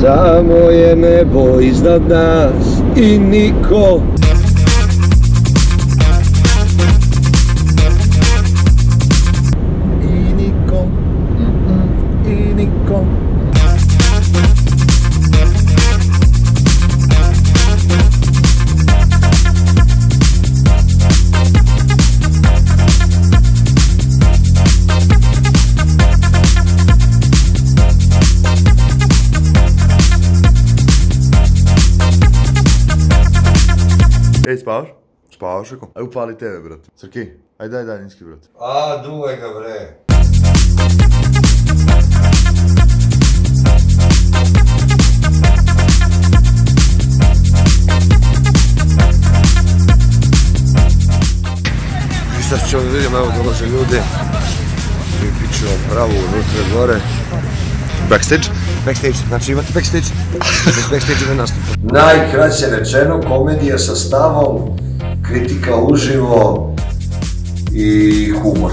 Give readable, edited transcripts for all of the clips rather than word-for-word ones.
Samo je nebo iznad nas i niko. I niko, i niko. Ej, spavaš? Spavaš ako? Aj upali tebe, brat. Srki, aj daj daljinski, brat. A, duvaj ga, bre. I sad ćemo vidjeti, evo dolaze ljudi. I pićemo pravu unutra gore. Backstage? Backstage, znači imate backstage? Backstage da nastupa. Najkraće rečeno, komedija sa stavom, kritika uživo i humor.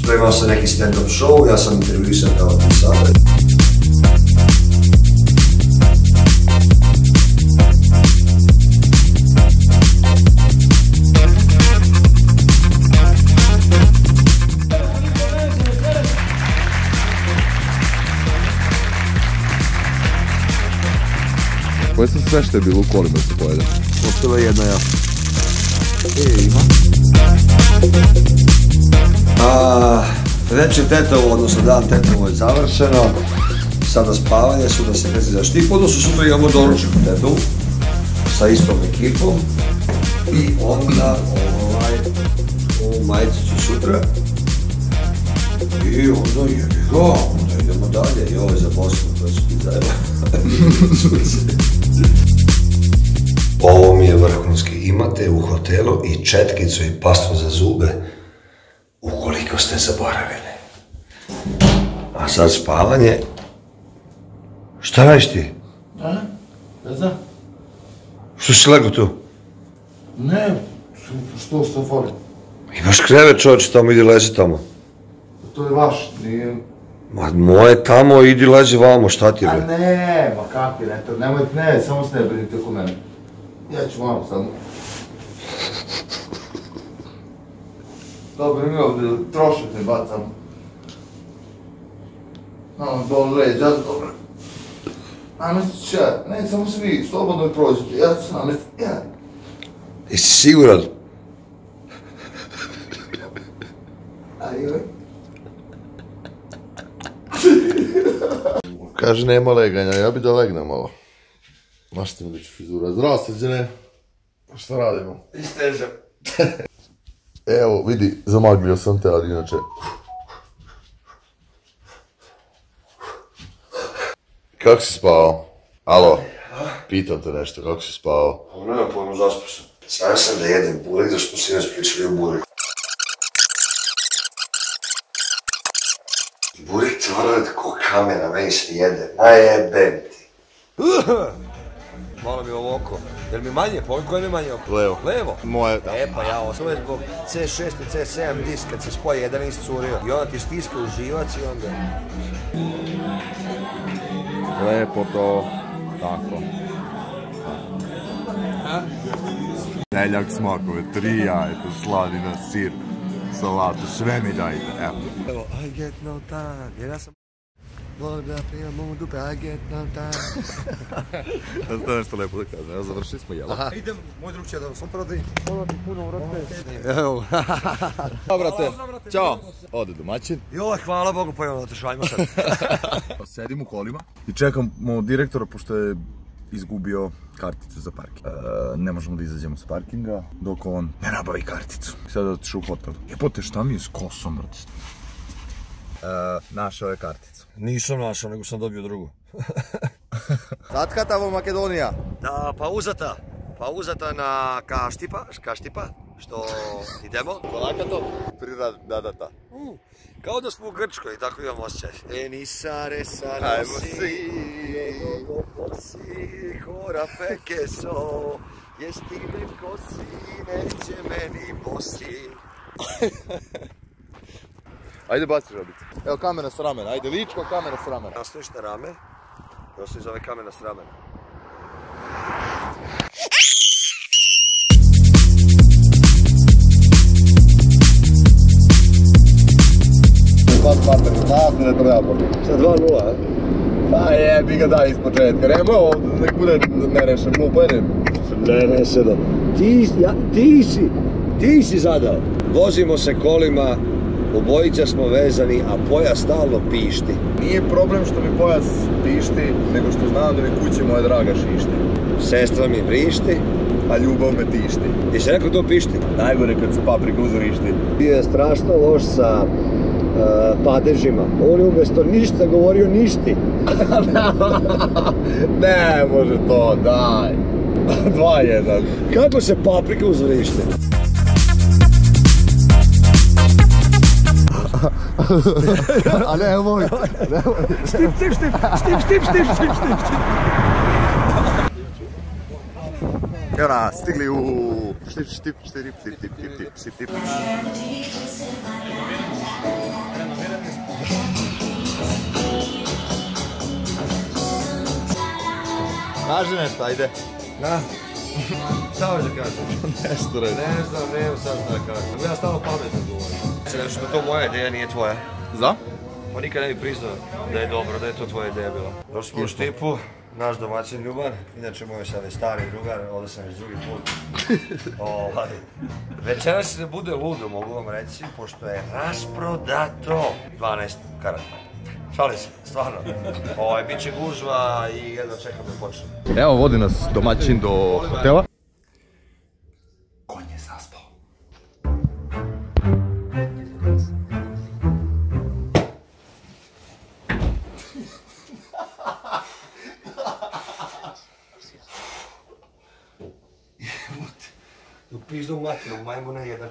Spremao sam neki stand-up show, ja sam intervjuisan kao ti sada. Koje sam sve što je bilo u kolima se pojede? Ostalo je jedna ja. Ima? Reći tetovo, odnosno dan tetovo je završeno. Sada spavanje su da se ne zna štip, odnosno sutra imamo doručak u tetovu sa istom ekipom. I onda ovu majicu ću sutra. I onda jebi ga, onda idemo dalje. I ovo je za Bosnu, to su ti zajedno. Ovo mi je vrhunski. Imate u hotelu i četkicu i pastu za zube ukoliko ste zaboravili. A sad spavanje. Šta radiš ti? Ne znam. Što si lego tu? Ne, što fali? Imaš krevet, čovječe, tamo idi lezi tamo. To je vaš, nije... Ma moje tamo, idi lezi vamo, šta ti A bre? ne, ma kakvi, ne, samo se ne brinite oko mene. Ja ću malo samo. Dobro, mi ovdje trošak ne bacam. Dole leđa, dobro. Namestit ću ja, ne, samo svi, slobodno prođete, ja ću namestit, ja. Jesi siguran? Ajoj. Kaže, nema leganja, ja bi da legnem ovo. Znaš ti mi da ću frizura. Zdravo, srđene. Šta radimo? Istežem. Evo, vidi, zamaglio sam te, ali inače... Kako si spao? Alo, pitam te nešto, kako si spao? Nema pojma, zaspao sam. Stavio sam da jedem burek, da smo sinoć pričali o bureku. Burek tvrd ko kamena, meni se jede. Najebem ti. Malo mi ovo oko. Jel mi manje? Koje mi manje oko? Levo. Levo? Moje... E pa ja, ovo je zbog C6 i C7 disk, kad se spoje jedan iscurio. I onda ti stiska uživac i onda... Lepo to. Tako. Seljak smakove, 3 jajeta, sladina, sir, salatu, sve mi dajte, evo. Evo, I get no time, jer ja sam... Volim da primam u dupe, I get no time. To je nešto lepo da kažem, evo završili smo jelo. Idem, moj drug će da vas oprodi. Hvala ti puno, vrate. Evo. Dobro, brate, ćao. Ode domaćin. Joj, hvala Bogu, pa imamo otišao, ajmo sad. Sedim u kolima i čekamo direktora, pošto je izgubio karticu za parking. Ne možemo da izađemo s parkinga dok on ne nabavi karticu. Sada otišu u hotel. Jebote, šta mi je s kosom, brate? Našao je karticu. Nisam našao, nego sam dobio drugu. Satkata u Makedonija. Da, pauzata na Kaštipa. što idemo. Polaka to? Da. Kao da smo u Grčkoj, tako imam osjećaj. Enisare Ajmo sanosi, si, kora pekeso, jesti me kosi, neće meni bosi. Ajde baci žabice. Evo kamena s ramena, ajde ličko kamena s ramena. Nastojiš na rame, to se zove kamena s ramena. Znate da treba pobiti. Sa 2-0, a? Pa jebi ga daj iz početka, nemoj ovo, nek bude nerešen, mu pojedem. Nerešeno. Ti si zadao. Vozimo se kolima, obojica smo vezani, a pojas stalno pišti. Nije problem što mi pojas pišti, nego što znam da mi kuće moja draga šišti. Sestra mi vrišti. A ljubav me tišti. Jesi rekao to pišti? Najgore kad se paprika uzorišti. Bio je strašno loš sa padežima. On je umjesto ništa govorio ništi. Ne može to, daj. 2-1. Kako se paprika uzorište? A ne, moj. Štip. Evo nas, stigli u... Štip. Kaži nešto, ajde. Da? Šta hoćeš da kažem? Nešto reći. Ne znam sad šta da kažem. Ja stalno pametno govorim. Znači što je to moja ideja, nije tvoja. Za? Pa nikad ne bi priznao da je dobro, da je to tvoja ideja bila. Došli smo u Štipu, naš domaćin Ljubar, inače moj sad je stari drugar, ovdje sam već drugi put. Večeras se ne bude ludo, mogu vam reći, pošto je rasprodato 12 karata. Šalim se, stvarno. Bit će gužva i jedno čekam da počne. Evo vodi nas domaćin do hotela. Konj je zaspao. U pizdu materinu, majmuna jedan.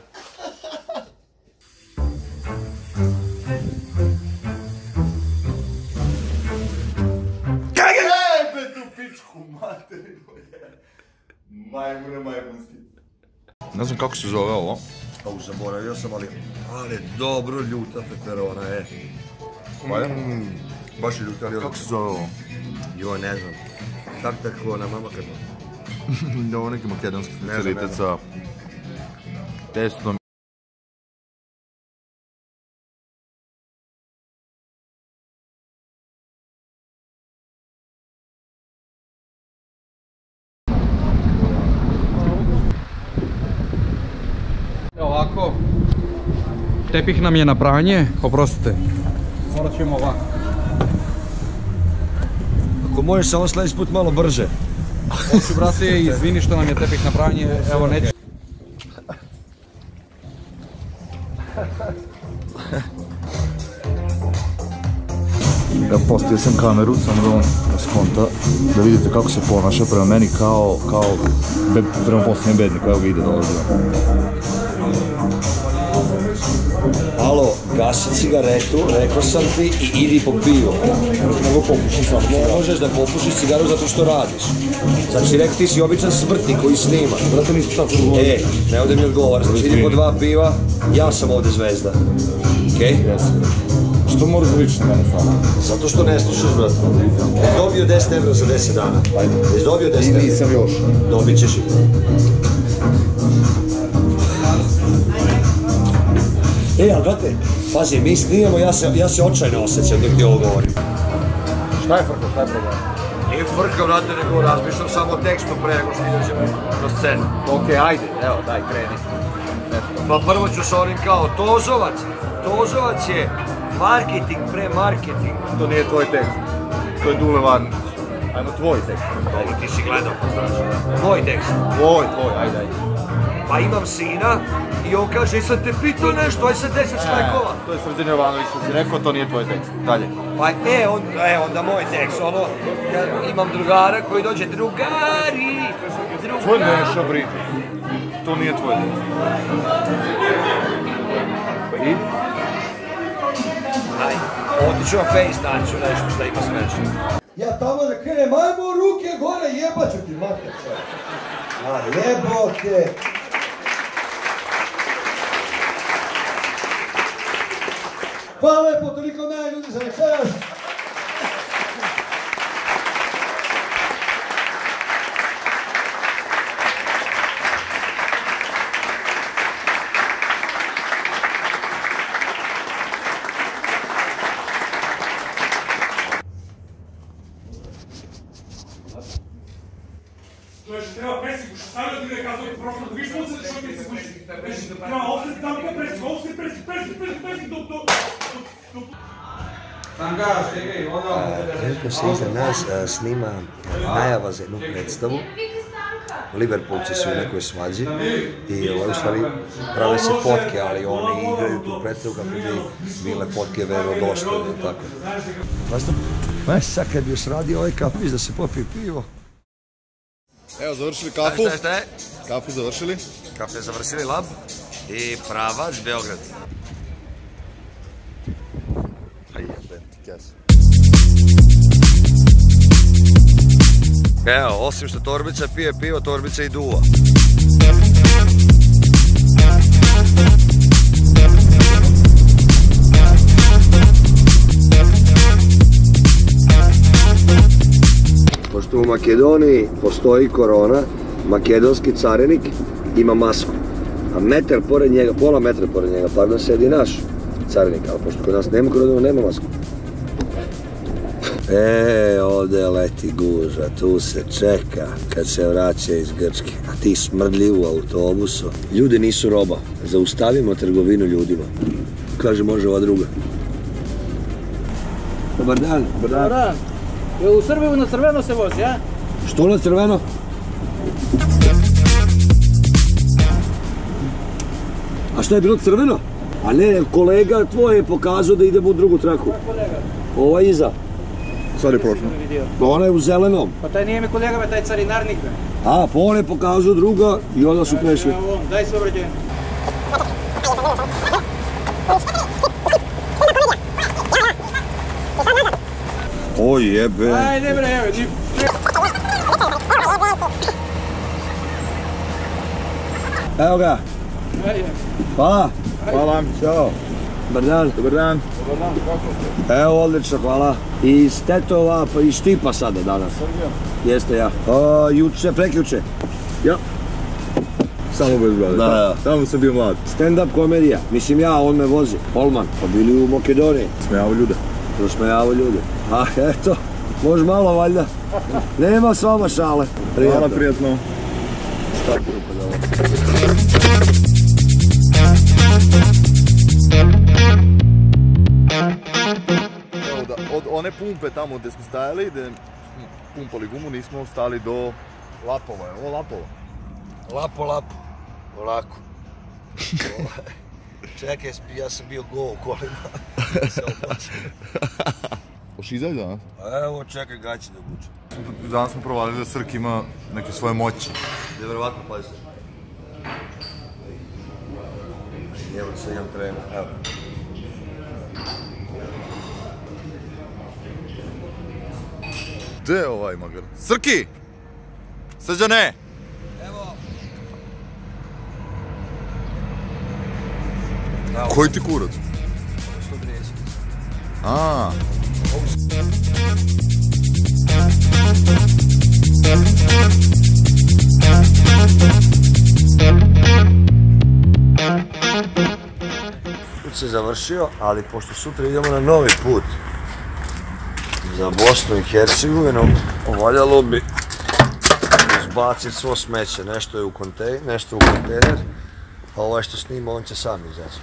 Jebe tu pičku materinu je. Majmunski. Ne znam kako se zove ovo. Zaboravio sam, ali dobro ljuta peperona je. Baš je ljuta. Kako se zove ovo? Joj, ne znam. Tako na mama kad... Da, ovo neki makedonski specialitet sa testom. Evo ovako, tepih nam je na pranje, oprostite, morat ćemo ovako. Ako možeš samo sljedeći put malo brže. Hoću brate, izvini što nam je tepih na pranje, evo neću. Ja postavio sam kameru, samo da on skonta, da vidite kako se ponaša prema meni kao prema posljednjem bedniku, evo ga ide dolazio. Alo, gasi cigaretu, rekao sam ti i idi po pivo. Mogu popušiti samo cigaru. Ne možeš da popušiš cigaru zato što radiš. Sad si rekao ti si običan smrtnik koji snima. Brate, nisam tako govorio. Ne ovdje mi odgovaraš, znači idi po 2 piva, ja sam ovdje zvezda. Okej? Što moraš lično mene stvarno? Zato što ne slušaš, brate. Jesi dobio 10 € za 10 dana? Ajde. Jesi dobio 10 €? I nisam još. Dobit ćeš i. Ali brate, pazi, mi snimamo, ja se očajno osjećam dok ti ovo govorim. Šta je frka, šta je problem? Nije frka, brate, nego razmišljam samo o tekstu pre nego što izađemo na scenu. Okej, ajde, evo, daj, kreni. Pa prvo ću sa onim kao Tozovac. Tozovac je marketing pre marketing. To nije tvoj tekst. To je Dule Varnić. Ajmo tvoj tekst. Dobro, ti si gledao, pa znaš. Tvoj tekst. Tvoj, ajde. Pa imam sina i on kaže, sam te pitao nešto, aj sad 10 šlekova. To je Srđan Jovanović što si rekao, to nije tvoj tekst. Dalje. Pa onda moj tekst, ja imam drugara koji dođe, drugari. Tvoj Neša Britić. to nije tvoje djelo. I? Ajde, otiću na Face, naću nešto što ima smešno. Ja tamo da krenem, ajmo ruke gore, jebaću ti mater. A jebote. Hvala lepo, toliko mene ljudi za večeras. Treba predsjedniku, što stavljaju ti nekako prošlo, da viš moći da što ti se sliši. Treba ovdje tamo kao predsjednik, ovdje predsjednik, dok... Angaž, tegaj, ono... Trenutno se iza nas snima najava za jednu predstavu. Liverpoolci su u nekoj svađi i u stvari prave se fotke, ali oni igraju tu predstavu kako bi bile fotke verodostojne, tako. Znaš, sad kad bi još radio ovaj kafić da se popije pivo. Evo, završili kafu. Šta je? Kafu završili. Kafe završili, Lab i pravac Beograd. Evo, osim što Torbica pije pivo, Torbica i duva. Pošto u Makedoniji postoji korona, makedonski carinik ima masku. A metar pored njega, pola metra pored njega, pardon, sedi naš carinik, ali pošto kod nas nema korona, nema masku. Ovdje leti guža, tu se čeka kad se vraća iz Grčke, a ti smrdlji u autobusu. Ljudi nisu roba, zaustavimo trgovinu ljudima. Kaže, može ova druga. Dobar dan. Dobar dan. U Srbiju na crveno se vozi, a? Što na crveno? A što je bilo crveno? A ne, kolega tvoj je pokazao da idemo u drugu traku. Ova iza. Sad je prošlo. Ona je u zelenom. Pa taj nije mi kolega, me taj carinarnik. A, pa on je pokazao druga i onda su prešli. Daj se obrađenje. O jebe. Ajde bre, evo. Evo ga. Hvala. Hvala, čao. Dobar dan. Dobar dan. Evo, odlično, hvala. I Stetova, pa i Štipa sada danas. Jeste ja. Juče, prekjuče. Ja. Samo bez brade. Da. Tamo sam bio mlad. Stand-up komedija. Mislim ja, on me vozi. Holman. Pa bili u Makedoniji. Smejavo ljude. Prosmejavao ljude. Ah, eto. Može malo, valjda. Nema s vama šale. Hvala, prijatno. Šta grupa da ovo? Evo da, od one pumpe tamo gdje smo stajali, gdje smo pumpali gumu, nismo stali do Lapova. Je ovo Lapovo? Lapo. Ovako. Čekaj, ja sam bio go u kolima. Hoš izaći danas? Evo, čekaj, gaći da obučem. Danas smo provalili da Srk ima neke svoje moći. Nevjerovatno, pazite. Evo, sad imam trenu, evo. Gdje je ovaj magar? Srki! Srđane! Evo. Koji ti kurac? 130. A. Put se završio, ali pošto sutra idemo na novi put za Bosnu i Hercegovinu, valjalo bi izbaciti svo smeće. Nešto je u kontejner, a ovaj što snima on će sam izaći.